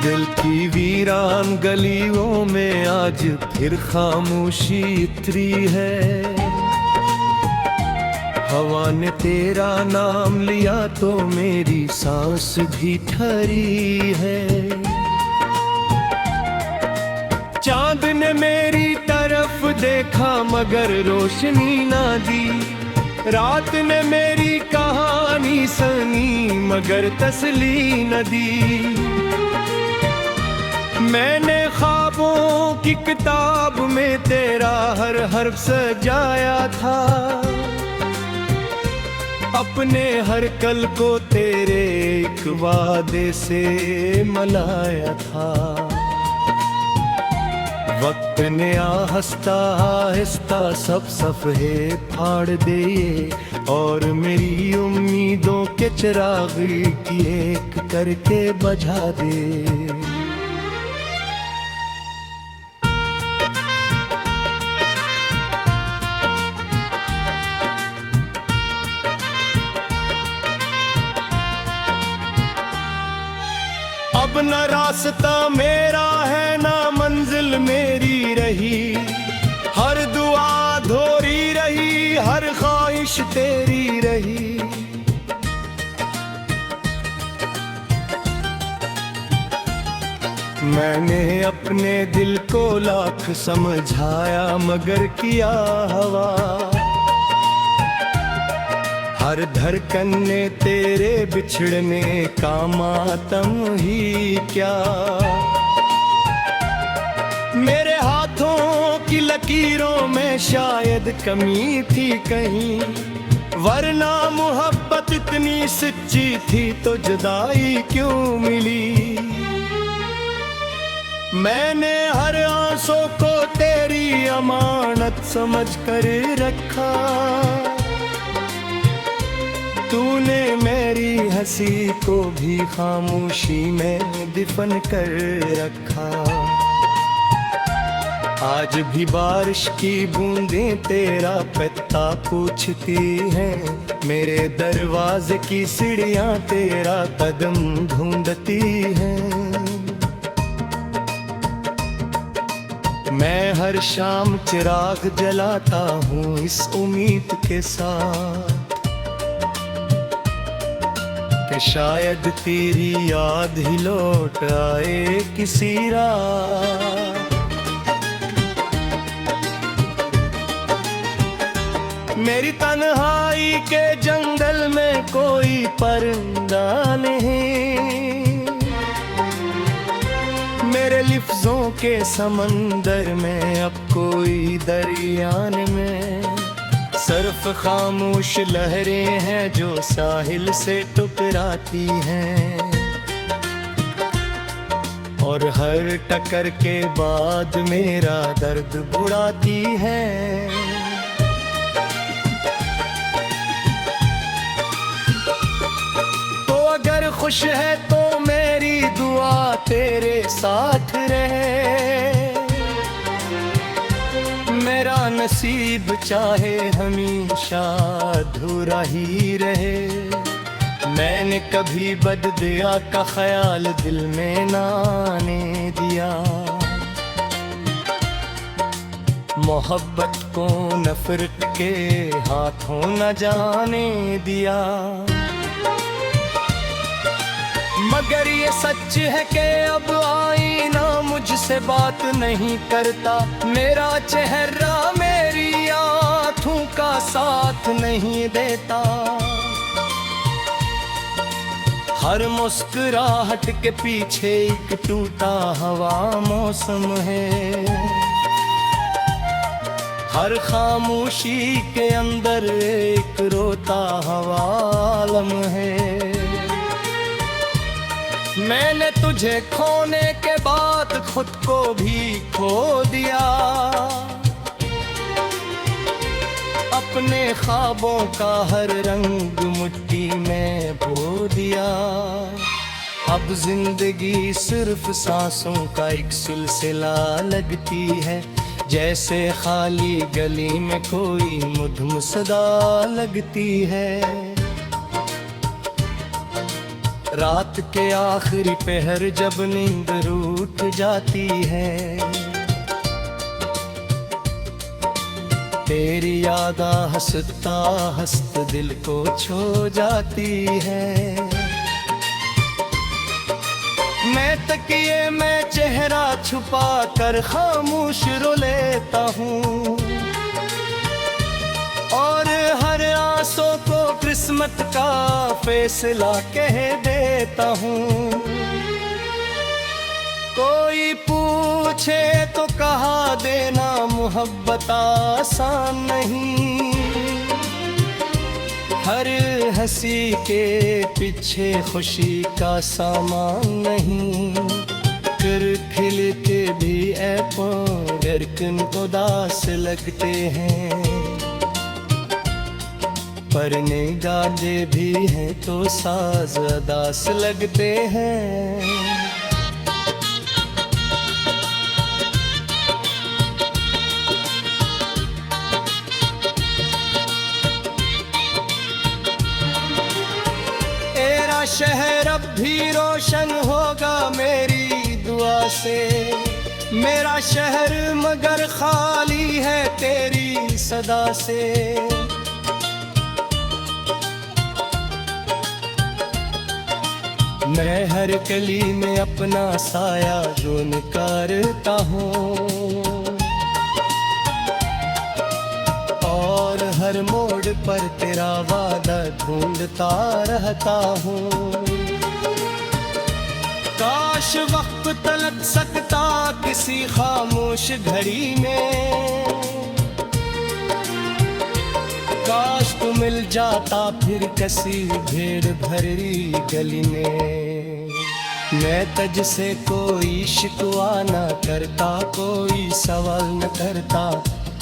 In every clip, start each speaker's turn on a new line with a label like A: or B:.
A: दिल की वीरान गलियों में आज फिर खामोशी इतरी है। हवा ने तेरा नाम लिया तो मेरी सांस भी ठहरी है। चांद ने मेरी तरफ देखा मगर रोशनी ना दी। रात ने मेरी कहानी सुनी मगर तसली न दी। मैंने ख्वाबों की किताब में तेरा हर हर्फ सजाया था। अपने हर कल को तेरे एक वादे से मलाया था। वक्त ने आहिस्ता आहिस्ता सब सफ़े फाड़ दिए और मेरी उम्मीदों के चिराग की एक करके बुझा दे। अब न रास्ता मेरा है ना मंजिल मेरी रही। हर दुआ अधूरी रही, हर ख्वाहिश तेरी रही। मैंने अपने दिल को लाख समझाया मगर किया हवा। हर धड़कन ने तेरे बिछड़ने का मातम ही क्या। मेरे हाथों की लकीरों में शायद कमी थी कहीं, वरना मोहब्बत इतनी सच्ची थी तो जुदाई क्यों मिली। मैंने हर आंसू को तेरी अमानत समझ कर रखा। तूने मेरी हंसी को भी खामोशी में दफन कर रखा। आज भी बारिश की बूंदें तेरा पता पूछती हैं। मेरे दरवाजे की सीढ़ियां तेरा कदम ढूंढती हैं। मैं हर शाम चिराग जलाता हूँ इस उम्मीद के साथ कि शायद तेरी याद ही लौट आए किसी रात। मेरी तन्हाई के जंगल में कोई परिंदा नहीं। मेरे लफ्जों के समंदर में अब कोई दरिया में। सिर्फ खामोश लहरें हैं जो साहिल से टकराती हैं और हर टक्कर के बाद मेरा दर्द बुढ़ाती हैं। तो अगर खुश है तो मेरी दुआ तेरे साथ रहे। मेरा नसीब चाहे हमेशा अधूरा ही रहे। मैंने कभी बददिया का ख्याल दिल में ना आने दिया। मोहब्बत को नफरत के हाथों न जाने दिया। मगर ये सच है कि अब आईना मुझसे बात नहीं करता। मेरा चेहरा मेरी आँखों का साथ नहीं देता। हर मुस्कुराहट के पीछे एक टूटा हुआ मौसम है। हर खामोशी के अंदर एक रोता हुआ आलम है। मैंने तुझे खोने के बाद खुद को भी खो दिया। अपने ख्वाबों का हर रंग मिट्टी में बो दिया। अब जिंदगी सिर्फ सांसों का एक सिलसिला लगती है। जैसे खाली गली में कोई मधुम सदा लगती है। रात के आखिरी पहर जब नींद रूठ जाती है, तेरी याद हंसता हंसत दिल को छू जाती है। मैं तकिए में चेहरा छुपा कर खामोश रो लेता हूँ, और हर आंसू को किस्मत का फैसला कह देता हूँ। कोई पूछे तो कहा देना मोहब्बत आसान नहीं, हर हंसी के पीछे खुशी का सामान नहीं। कर खिल के भी ऐ किन उदास लगते हैं, पर निगाहे भी हैं तो साज अदास लगते हैं। तेरा शहर अब भी रोशन होगा मेरी दुआ से, मेरा शहर मगर खाली है तेरी सदा से। मैं हर कली में अपना साया जो निकारता हूँ, और हर मोड़ पर तेरा वादा ढूंढता रहता हूँ। काश वक्त तलक सकता किसी खामोश घड़ी में, काश तू मिल जाता फिर किसी भीड़ भरी गली में। मैं तुझसे कोई शिकवा न करता, कोई सवाल न करता,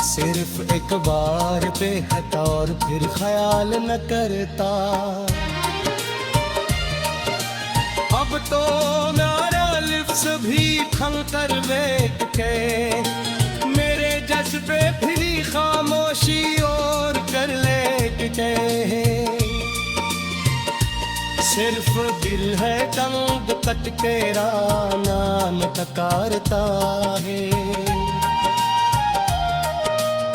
A: सिर्फ एक बार बेहता और फिर ख्याल न करता। अब तो मेरा लिफ्स भी खल कर बैठ के, मेरे जज्बे फिरी खामोशी और कर लेते हैं। सिर्फ दिल है तंग कट तेरा नाम तकारता है,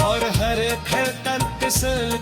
A: और हर धड़कन किसल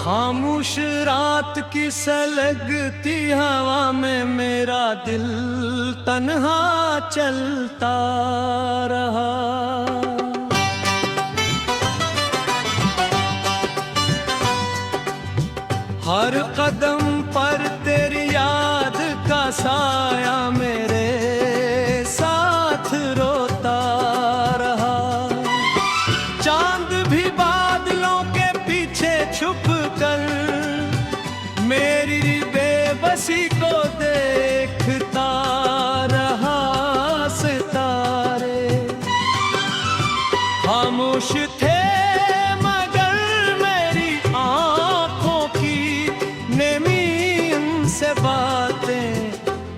A: खामोश रात की सलगती हवा में मेरा दिल तन्हा चलता रहा। हर कदम पर तेरी याद का साया मेरे साथ रोता रहा। चांद भी बादलों के पीछे छुप कर मेरी बेबसी को देखता रहा। सितारे खामोश थे मगर मेरी आंखों की नेमी उनसे बातें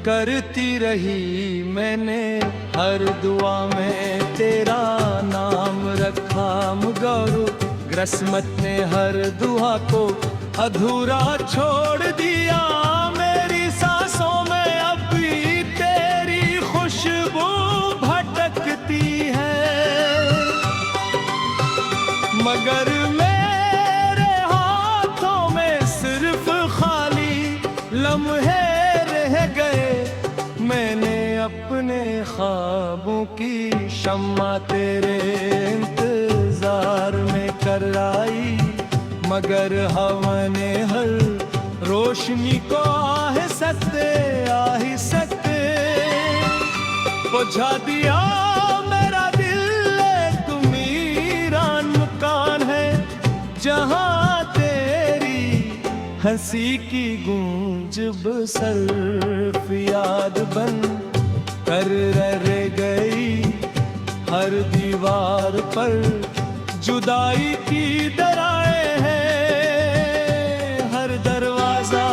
A: करती रही। मैंने हर दुआ में तेरा नाम रखा मगर किस्मत ने हर दुआ को अधूरा छोड़ दिया। मेरी सांसों में अब भी तेरी खुशबू भटकती है, मगर मेरे हाथों में सिर्फ खाली लम्हे रह गए। मैंने अपने ख्वाबों की शम्मा तेरे इंतजार में कराई, मगर हवा ने हर रोशनी को आहिस्ते बुझा दिया। मेरा दिल एक वीरान मकान है जहाँ तेरी हंसी की गूंज सिर्फ याद बन कर रह गई हर दीवार पर जुदाई की दरारें हैं हर दरवाजा।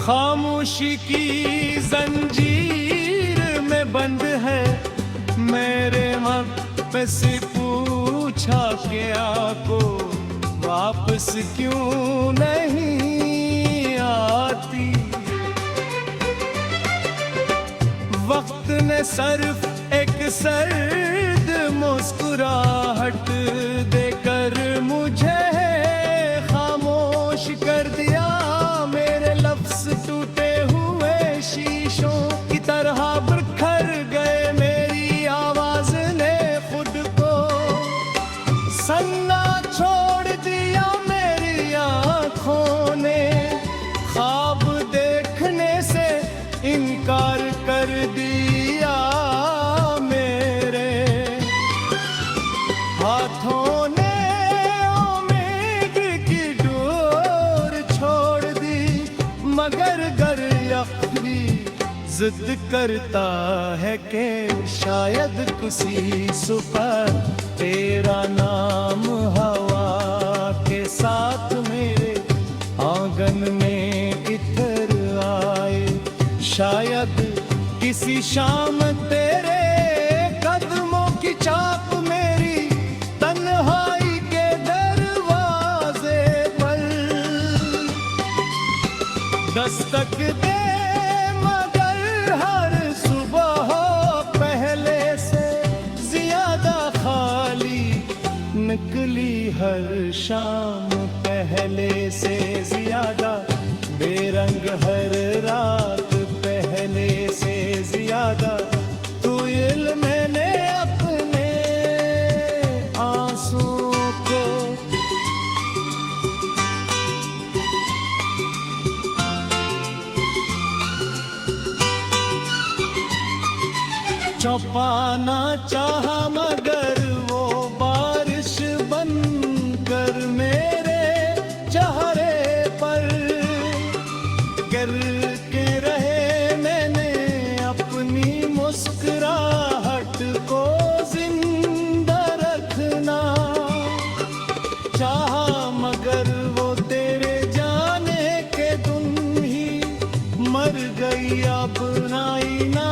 A: खामोशी की जंजीर में बंद है मेरे वक्त से पूछा क्या को वापस क्यों नहीं आती। वक्त ने सिर्फ एक सर्द मुस्कुराहट देकर मुझे खामोश कर दिया। मेरे लफ्ज टूटे हुए शीशों की तरह बिखर गए। मेरी आवाज ने खुद को सन्ना छोड़ दिया। मेरी आंखों ने ख्वाब देखने से इनकार कर दिया। मेरे हाथों ने उम्मीद की डोर छोड़ दी। मगर गर यकीनी जिद करता है कि शायद किसी सुबह तेरा नाम हवा के साथ मेरे आंगन में इधर आए। शायद किसी शाम तेरे कदमों की चाप मेरी तन्हाई के दरवाजे पर दस्तक दे। मगर हर सुबह हो पहले से ज्यादा खाली निकली। हर शाम पहले से ज्यादा बेरंग। हर रात पहले से ज्यादा तू इल्म मैंने अपने आंसुओं को। छुपाना चाहा मगर वो बारिश बनकर मेरे चेहरे पर गिर के रहे। मैंने अपनी मुस्कुराहट को जिंदा रखना चाहा मगर वो तेरे जाने के दिन ही मर गई। अपनाई ना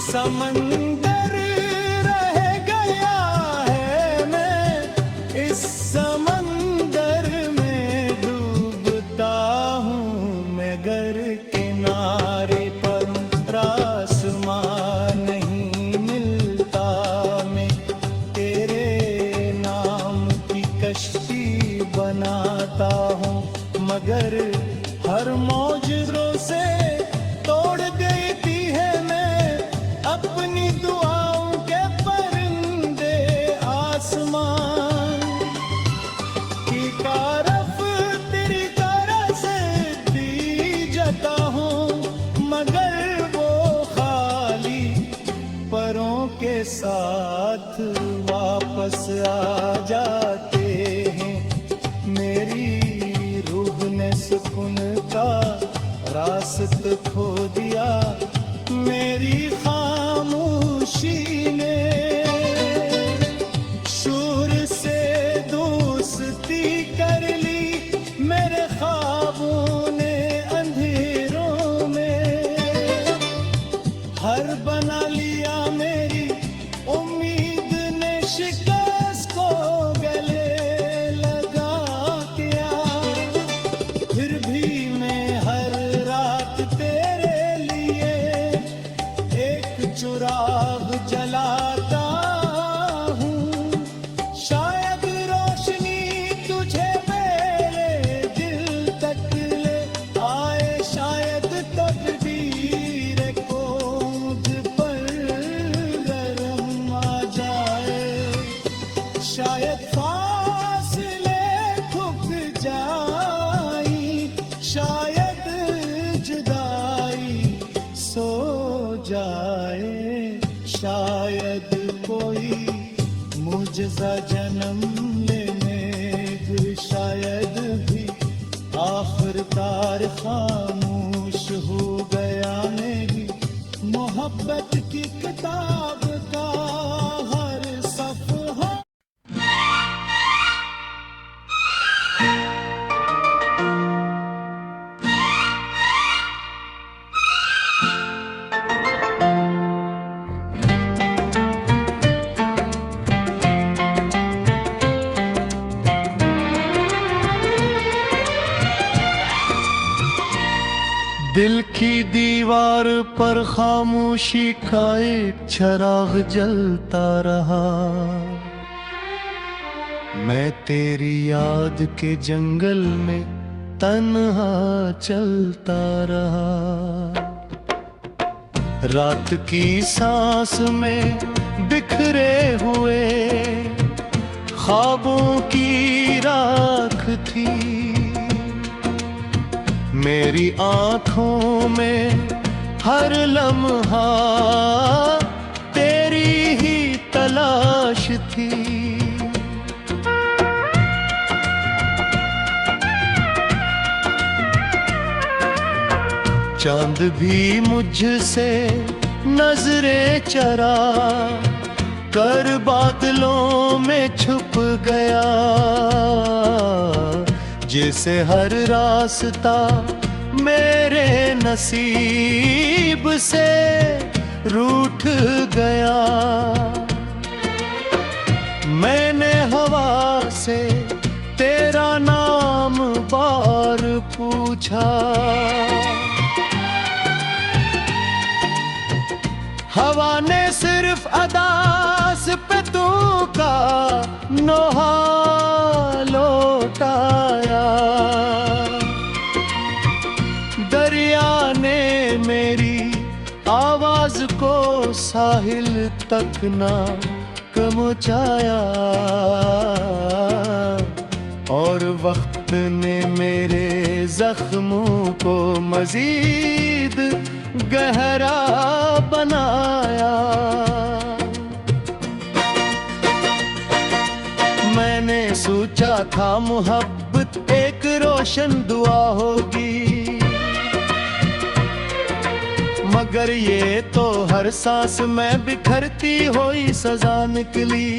A: समंदर रह गया है। मैं इस समंदर में डूबता हूँ। मैं घर किनारे पर आसमान नहीं मिलता। मैं तेरे नाम की कश्ती बनाता हूँ मगर हर मौज से तोड़ देती है। मैं अपनी दुआओं के परिंदे आसमान की तरफ तेरी तरह से दी जाता हूँ मगर वो खाली परों के साथ वापस आ जाते हैं। मेरी रूह ने सुकून का रास्ता खो दिया। मेरी खामोशी ने शोर से दोस्ती कर ली। मेरे ख्वाबों ने अंधेरों में हर बना लिया। मेरी उम्मीद ने शिकस्त को गले लगा दिया। फिर भी मैं हर रात तेरे लिए शायद फासले थक जाई, शायद जुदाई सो जाए, शायद कोई मुझसा जन्म लेने, शायद भी आखिर कार खामोश हो गया मेरी मोहब्बत की किताब का हर सफ़हा। दिल की दीवार पर खामोशी का एक चिराग जलता रहा, मैं तेरी याद के जंगल में तन्हा चलता रहा। रात की सांस में बिखरे हुए ख्वाबों की राख थी, मेरी आँखों में हर लम्हा तेरी ही तलाश थी। चांद भी मुझसे नजरें चरा कर बादलों में छुप गया, जैसे हर रास्ता मेरे नसीब से रूठ गया। मैंने हवा से तेरा नाम बार पूछा, हवा ने सिर्फ अदास पे तू का नोहा लौटाया, दरिया ने मेरी आवाज को साहिल तक ना पहुंचाया, और वक्त ने मेरे जख्मों को मजीद गहरा बनाया। मैंने सोचा था मोहब्बत एक रोशन दुआ होगी, मगर ये तो हर सांस में बिखरती हुई सजा निकली।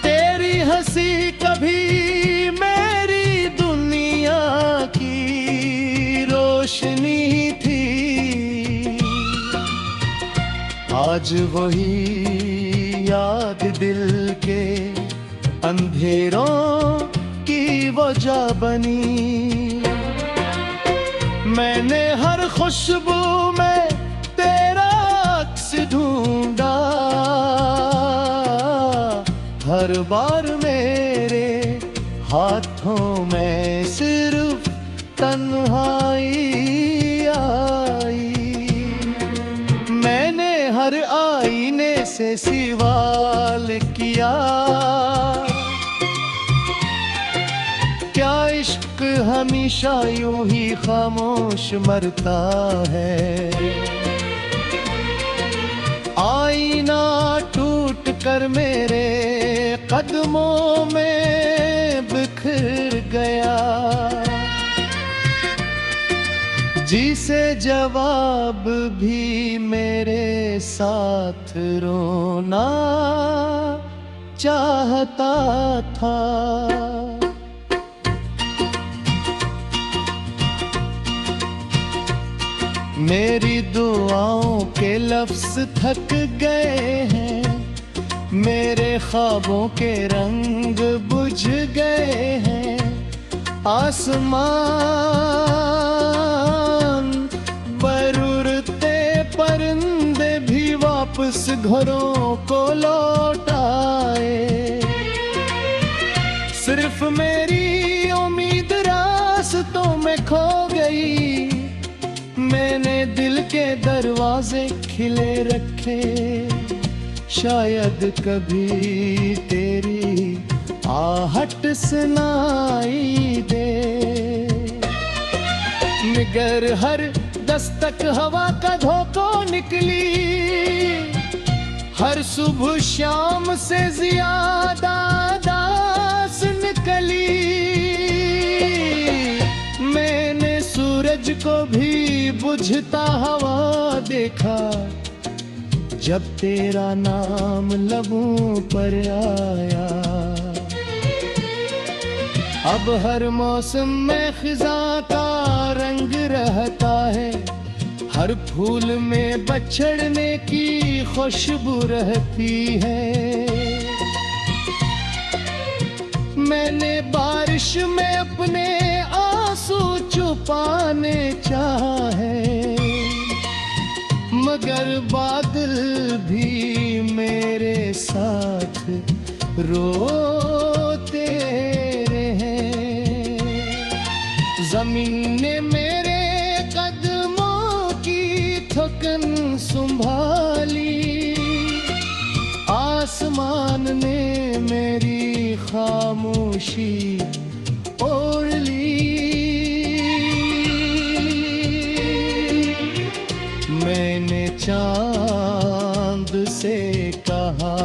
A: तेरी हंसी कभी मेरी दुनिया की रोशनी थी, आज वही याद दिल के अंधेरों की वजह बनी। मैंने हर खुशबू में तेरा अक्स ढूंढा, हर बार मेरे हाथों में सिर्फ तन्हाई आई। मैंने हर आईने से सवाल किया, क्या इश्क हमेशा यूं ही खामोश मरता है। आईना टूट कर मेरे कदमों में बिखर गया, जिसे जवाब भी मेरे साथ रोना चाहता था। मेरी दुआओं के लफ्ज़ थक गए हैं, मेरे ख्वाबों के रंग बुझ गए हैं। आसमान पर उड़ते परिंदे भी वापस घरों को लौट आए। सिर्फ मेरी उम्मीद रास्तों में खो गई, मैंने दिल के दरवाजे खिले रखे, शायद कभी तेरी आहट सुनाई दे, मगर हर दस्तक हवा का धोखा निकली, हर सुबह शाम से ज्यादा दास निकली। मैंने सूरज को भी बुझता हवा देखा, जब तेरा नाम लबों पर आया। अब हर मौसम में खिजा का रंग रहता है, हर फूल में बछड़ने की खुशबू रहती है। मैंने बारिश में अपने आंसू छुपाने चाहे, मगर बादल भी मेरे साथ रोते रहे। जमीन ने मेरे कदमों की थकन संभाली, आसमान ने मेरी खामोशी ओढ़ ली। मैंने चांद से कहा,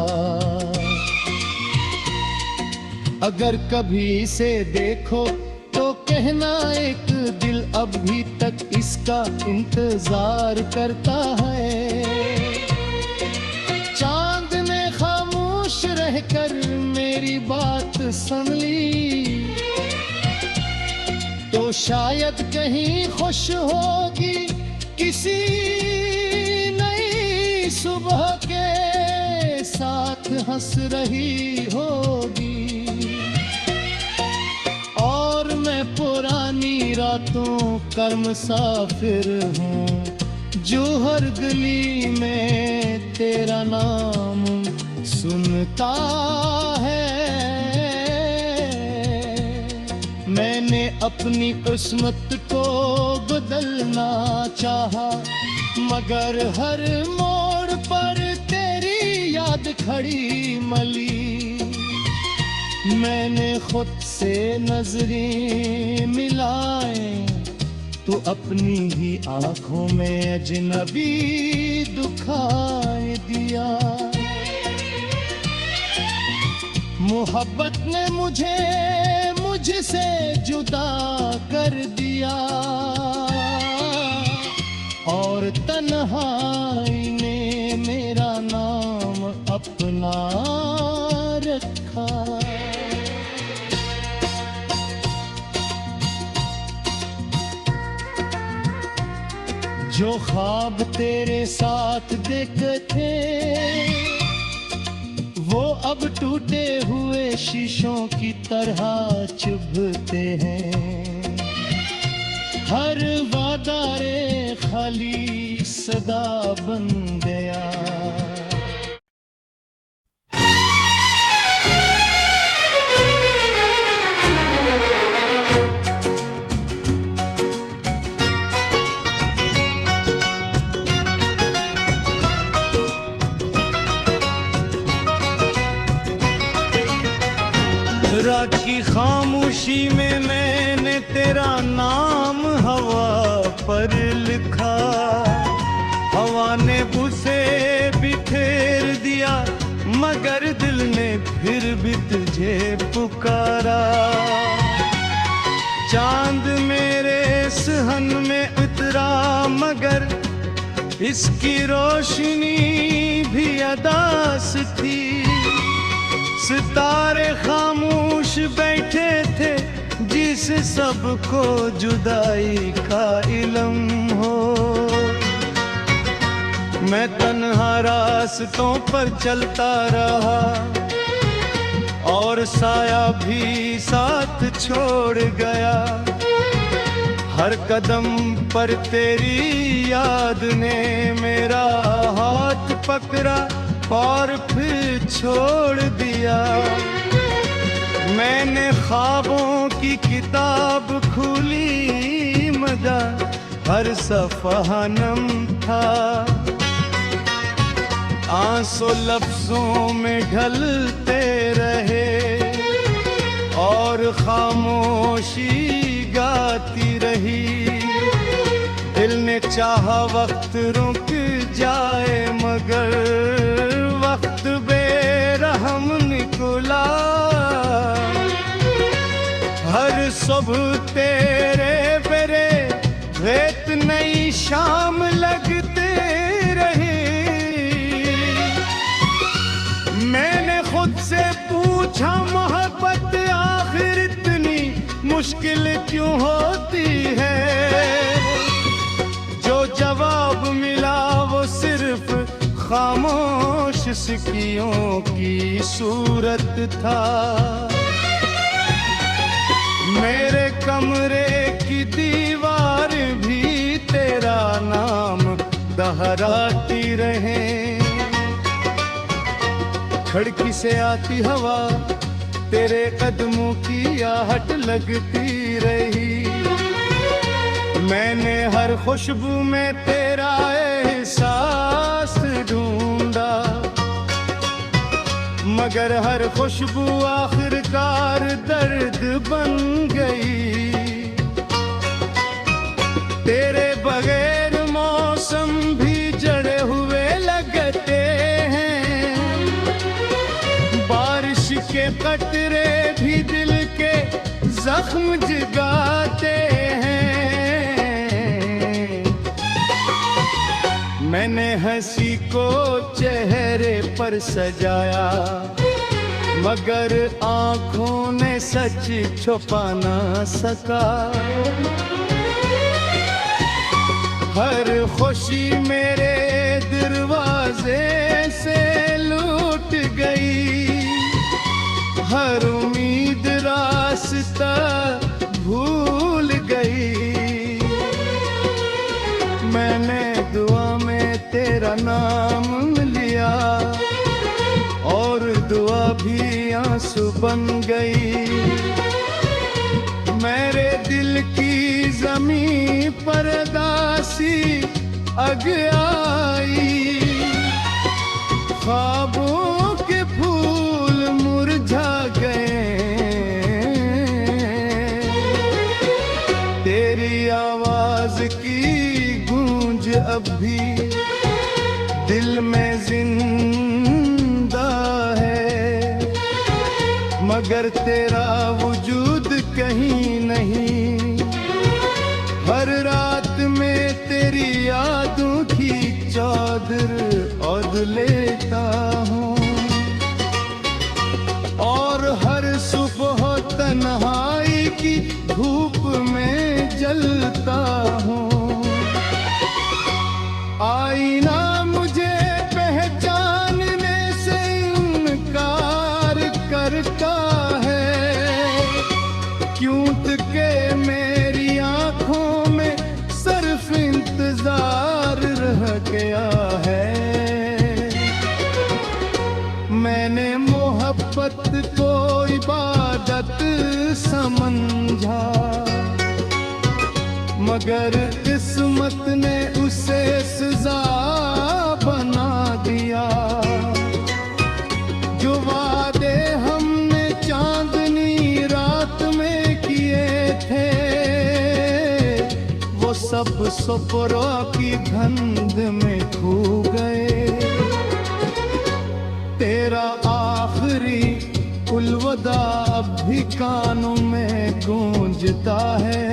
A: अगर कभी इसे देखो तो कहना एक दिल अभी तक इसका इंतजार करता है। चांद ने खामोश रहकर मेरी बात सुन ली, तो शायद कहीं खुश होगी किसी नई सुबह के साथ हंस रही होगी, और मैं पुरानी रातों का मुसाफिर हूँ, जो हर गली में तेरा नाम सुनता है। मैंने अपनी किस्मत को बदलना चाहा, मगर हर मोड़ पर तेरी याद खड़ी मली। मैंने खुद से नजरें मिलाए तो अपनी ही आंखों में अजनबी दुखाई दिया। मोहब्बत ने मुझे मुझसे जुदा कर दिया, और तन्हाई ने मेरा नाम अपना रखा। जो ख्वाब तेरे साथ देखते थे, वो अब टूटे हुए शीशों की तरह चुभते हैं। हर वादा रे खाली सदा बन गया। रात की खामोशी में मैंने तेरा नाम हवा पर लिखा, हवा ने उसे बिखेर दिया, मगर दिल ने फिर भी तुझे पुकारा। चांद मेरे सहन में उतरा, मगर इसकी रोशनी भी अदास थी। सितारे खामोश बैठे थे, जिस सबको जुदाई का इल्म हो। मैं तन्हा रास्तों पर चलता रहा, और साया भी साथ छोड़ गया। हर कदम पर तेरी याद ने मेरा हाथ पकड़ा, और फिर छोड़ दिया। मैंने ख्वाबों की किताब खोली, मगर हर सफ़ा नम था।
B: आंसू लफ्जों में ढलते रहे और खामोशी गाती रही। दिल ने चाहा वक्त रुक जाए मगर वक्त बेरहम निकला। हर सुबह तेरे बेरे रेत नई शाम लगते रहे। मैंने खुद से पूछा मोहब्बत आखिर इतनी मुश्किल क्यों होती है। जो जवाब मिला वो सिर्फ खामोश सिक्कियों की सूरत था। मेरे कमरे की दीवार भी तेरा नाम दोहराती रहे। खिड़की से आती हवा तेरे कदमों की आहट लगती रही। मैंने हर खुशबू में तेरा एहसास ढूंढा मगर हर खुशबू आखिरकार दर्द बन गई। तेरे बगैर मौसम भी जड़े हुए लगते हैं। बारिश के कतरे भी दिल के जख्म जगाते हैं। मैंने हंसी को चेहरे पर सजाया मगर आंखों ने सच छुपा ना सका। हर खुशी मेरे दरवाजे से लूट गई। हर उम्मीद रास्ता भूल गई। मैंने दुआ में तेरा नाम लिया और दुआ भी आंसू बन गई। मेरे दिल की ज़मीं पर दासी अग आई। ख्वाबों के फूल मुरझा गए। तेरी आवाज की गूंज अब भी दिल में जिंदा है मगर तेरा वजूद कहीं नहीं। हर रात में तेरी यादों की चादर ओढ़ लेता हूँ और हर सुबह तन्हाई की धूप में जलता हूँ। आईना मुझे पहचानने से इनकार करता है। क्यों के मेरी आंखों में सिर्फ इंतजार रह गया है। मैंने मोहब्बत को इबादत समझा मगर किस्मत ने उसे सजा बना दिया। जो वादे हमने चांदनी रात में किए थे वो सब सुपरा की गंध में खो गए। तेरा आखिरी उलवदा अब भी कानों में गूंजता है।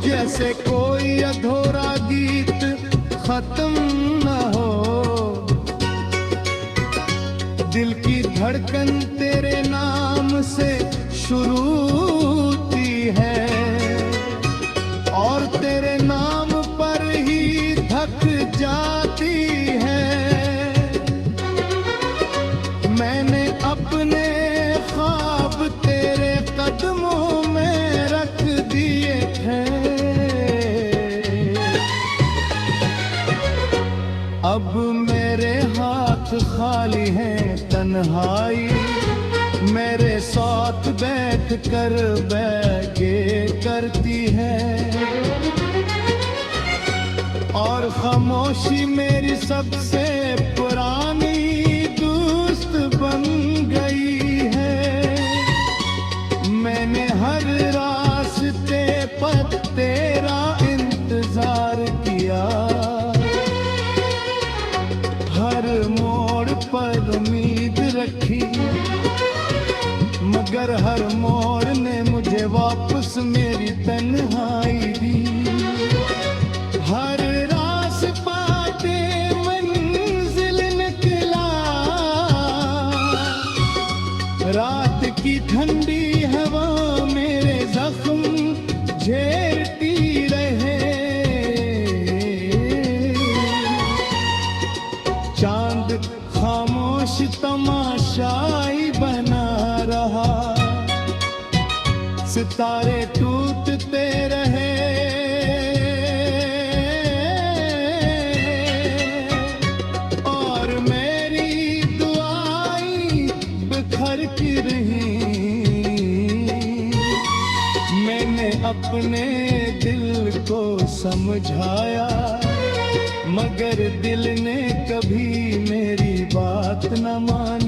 B: जैसे कोई अधूरा गीत खत्म न हो। दिल की धड़कन तेरे नाम से शुरू होती है और तेरे नाम पर ही थक जाती है। मैंने अपने ख्वाब तेरे कदमों में रख दिए थे। अब मेरे हाथ खाली हैं तन्हाई मेरे साथ बैठ कर बैगे करती है। और खामोशी मेरी सबसे पुरानी दोस्त बन गई है। मैंने हर रास्ते पर तेरा इंतजार किया, हर मोड़ पर उम्मीद रखी, मगर हर मोड़ ने मुझे वापस मेरी तन्हाई दी। हर रास्ता पे मंजिल निकला, रात की ठंडी हवा मेरे जख्म झेलती रहे। चांद खामोश तमाशाई बना रहा, सितारे टूटते रहे, और मेरी दुआएं बिखर की रही। मैंने अपने दिल को समझाया, मगर दिल ने कभी मेरी बात न मानी।